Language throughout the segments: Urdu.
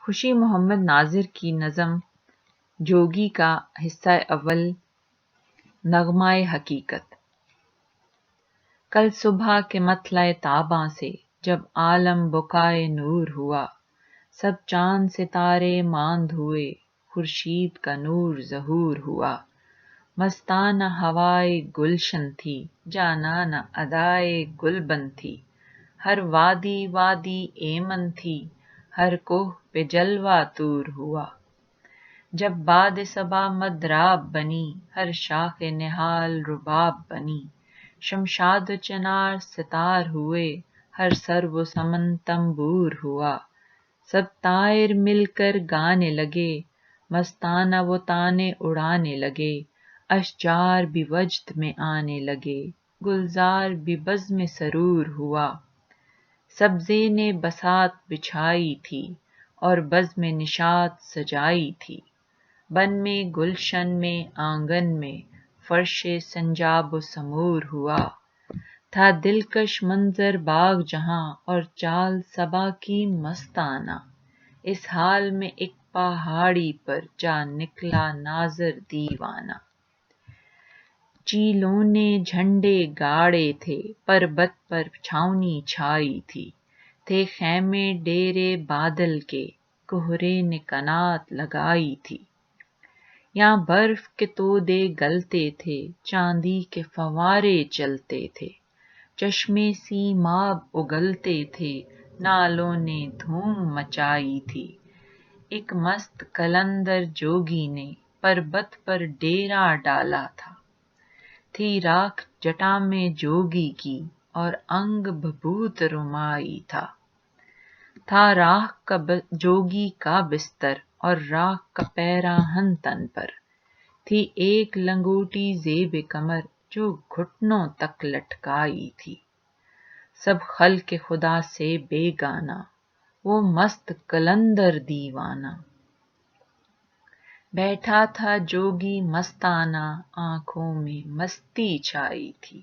خوشی محمد ناظر کی نظم جوگی کا حصہ اول نغمہ حقیقت۔ کل صبح کے مطلع تاباں سے جب عالم بکائے نور ہوا، سب چاند ستارے ماند ہوئے، خورشید کا نور ظہور ہوا۔ مستانہ ہوائے گلشن تھی، جانانہ ادائے گلبن تھی، ہر وادی وادی ایمن تھی، ہر کوہ پہ جلوہ طور ہوا۔ جب باد صبا مدراب بنی، ہر شاخ نہال رباب بنی، شمشاد و چنار ستار ہوئے، ہر سرو و سمن تنبور ہوا۔ سب طائر مل کر گانے لگے، مستانہ وہ طانے اڑانے لگے، اشجار بھی وجد میں آنے لگے، گلزار بھی بزم سرور ہوا۔ سبزے نے بساط بچھائی تھی، اور بزم نشاط سجائی تھی، بن میں گلشن میں آنگن میں، فرش سنجاب و سمور ہوا۔ تھا دلکش منظر باغ جہاں، اور چال صبا کی مستانہ، اس حال میں ایک پہاڑی پر جا نکلا ناظر دیوانہ۔ چیلوں نے جھنڈے گاڑے تھے، پربت پر چھاؤنی چھائی تھی، تھے خیمے ڈیرے بادل کے، کہرے نے کنات لگائی تھی۔ یہاں برف کے تودے گلتے تھے، چاندی کے فوارے چلتے تھے، چشمے سیماب اگلتے تھے، نالوں نے دھوم مچائی تھی۔ ایک مست قلندر جوگی نے پربت پر ڈیرا ڈالا تھا، تھی راکھ جٹا میں جوگی کی، اور انگ بھبوت رمائی تھا راکھ کا جوگی کا بستر، اور راکھ کا پیراہن تن پر، تھی ایک لنگوٹی زیب کمر، جو گھٹنوں تک لٹکائی تھی۔ سب خلق خدا سے بیگانہ، وہ مست قلندر دیوانہ۔ بیٹھا تھا جوگی مستانہ، آنکھوں میں مستی چھائی تھی۔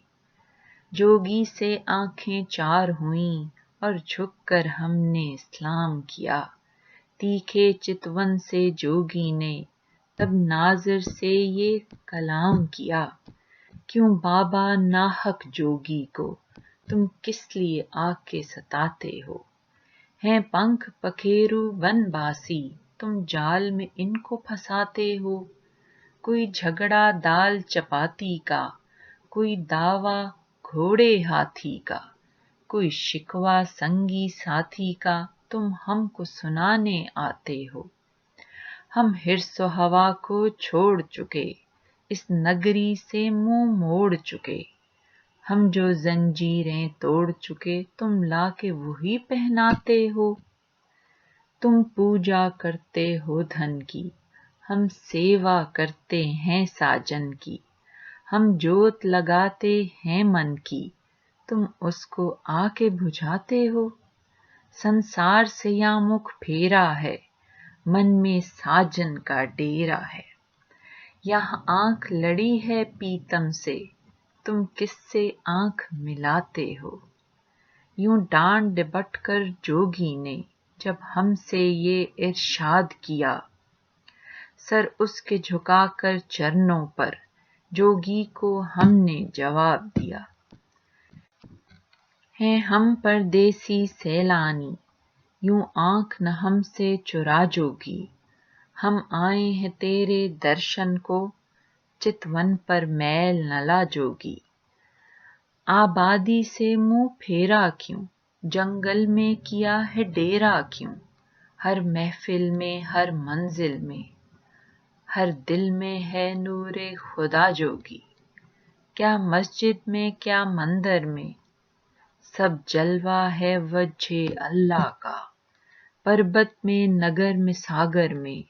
جوگی سے آنکھیں چار ہوئیں، اور جھک کر ہم نے سلام کیا۔ تیکھے چتون سے جوگی نے تب ناظر سے یہ کلام کیا، کیوں بابا ناحق جوگی کو تم کس لیے آ کے ستاتے ہو؟ ہیں پنکھ پکھیرو ون باسی، تم جال میں ان کو پھنساتے ہو۔ کوئی جھگڑا دال چپاتی کا، کوئی دعویٰ گھوڑے ہاتھی کا، کوئی شکوہ سنگی ساتھی کا، تم ہم کو سنانے آتے ہو۔ ہم حرص و ہوا کو چھوڑ چکے، اس نگری سے منہ موڑ چکے، ہم جو زنجیریں توڑ چکے، تم لا کے وہی پہناتے ہو۔ تم پوجا کرتے ہو دھن کی، ہم سیوا کرتے ہیں ساجن کی، ہم جوت لگاتے ہیں من کی، تم اس کو آ کے بجھاتے ہو۔ سنسار سے یہاں مکھ پھیرا ہے، من میں ساجن کا ڈیرا ہے۔ یہاں آنکھ لڑی ہے پیتم سے، تم کس سے آنکھ ملاتے ہو؟ یوں ڈانٹ ڈپٹ کر جوگی نے جب ہم سے یہ ارشاد کیا، سر اس کے جھکا کر چرنوں پر، جوگی کو ہم نے جواب دیا۔ ہیں ہم پردیسی سیلانی، یوں آنکھ نہ ہم سے چرا جوگی، ہم آئے ہیں تیرے درشن کو، چتون پر میل نہ لا جوگی۔ آبادی سے منہ پھیرا کیوں، جنگل میں کیا ہے ڈیرا کیوں؟ ہر محفل میں ہر منزل میں، ہر دل میں ہے نور خدا جوگی۔ کیا مسجد میں کیا مندر میں، سب جلوہ ہے وجہ اللہ کا۔ پربت میں نگر میں ساگر میں،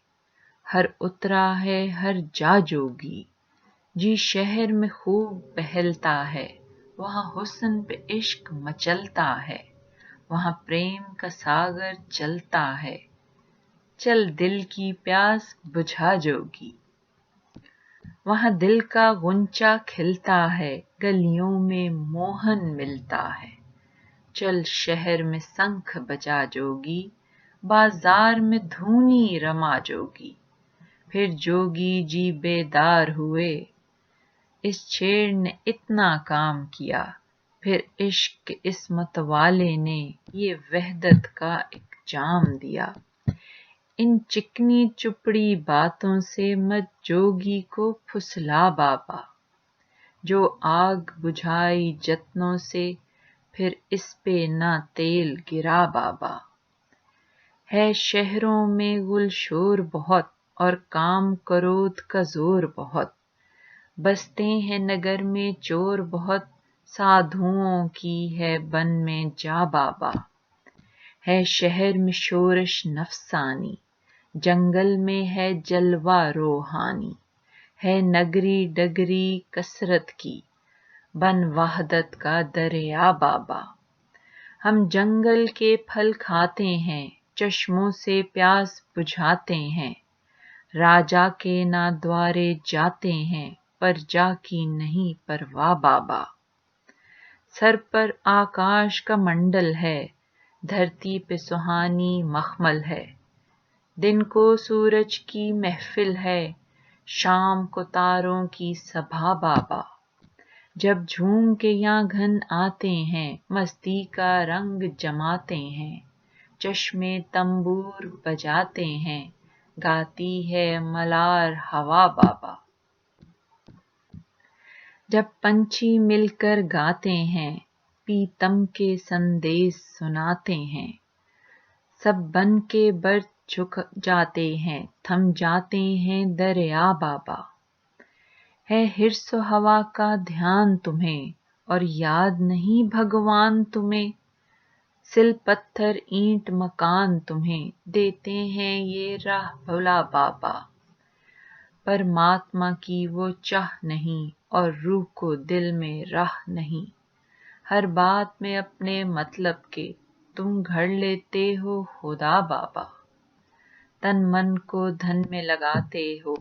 ہر اترا ہے ہر جا جوگی۔ جی شہر میں خوب بہلتا ہے، وہاں حسن پہ عشق مچلتا ہے، وہاں پریم کا ساگر چلتا ہے، چل دل کی پیاس بجھا جوگی۔ وہاں دل کا غنچہ کھلتا ہے، گلیوں میں موہن ملتا ہے، چل شہر میں شنکھ بجا جوگی، بازار میں دھونی رما جوگی، پھر جوگی جی بیدار ہوئے، اس چھیڑ نے اتنا کام کیا، پھر عشق اس متوالے نے یہ وحدت کا ایک جام دیا۔ ان چکنی چپڑی باتوں سے مت جوگی کو پھسلا بابا، جو آگ بجھائی جتنوں سے پھر اس پہ نہ تیل گرا بابا۔ ہے شہروں میں گل شور بہت اور کام کرود کا زور بہت، بستے ہیں نگر میں چور بہت، سادھوؤں کی ہے بن میں جا بابا۔ ہے شہر میں شورش نفسانی، جنگل میں ہے جلوہ روحانی، ہے نگری ڈگری کثرت کی، بن وحدت کا دریا بابا۔ ہم جنگل کے پھل کھاتے ہیں، چشموں سے پیاس بجھاتے ہیں، راجا کے نادوارے جاتے ہیں، پر جا کی نہیں پرواہ بابا۔ سر پر آکاش کا منڈل ہے، دھرتی پہ سہانی مخمل ہے، دن کو سورج کی محفل ہے، شام کو تاروں کی سبھا بابا۔ جب جھوم کے یاں گھن آتے ہیں، مستی کا رنگ جماتے ہیں، چشمے تنبور بجاتے ہیں، گاتی ہے ملار ہوا بابا۔ جب پنچھی مل کر گاتے ہیں، پیتم کے سندیس سناتے ہیں، سب بن کے بر جھک جاتے ہیں، تھم جاتے ہیں دریا بابا۔ ہے حرص و ہوا کا دھیان تمہیں اور یاد نہیں بھگوان تمہیں، سل پتھر اینٹ مکان تمہیں دیتے ہیں یہ راہ بھلا بابا۔ پرماتما کی وہ چاہ نہیں اور روح کو دل میں راہ نہیں، ہر بات میں اپنے مطلب کے تم گھڑ لیتے ہو خدا بابا۔ تن من کو دھن میں لگاتے ہو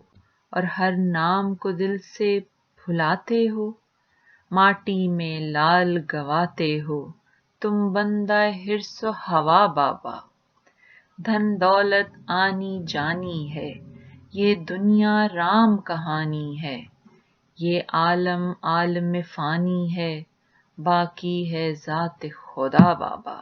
اور ہر نام کو دل سے بھلاتے ہو، ماٹی میں لال گواتے ہو تم بندہ حرص و ہوا بابا۔ دھن دولت آنی جانی ہے، یہ دنیا رام کہانی ہے، یہ عالم عالم فانی ہے، باقی ہے ذات خدا بابا۔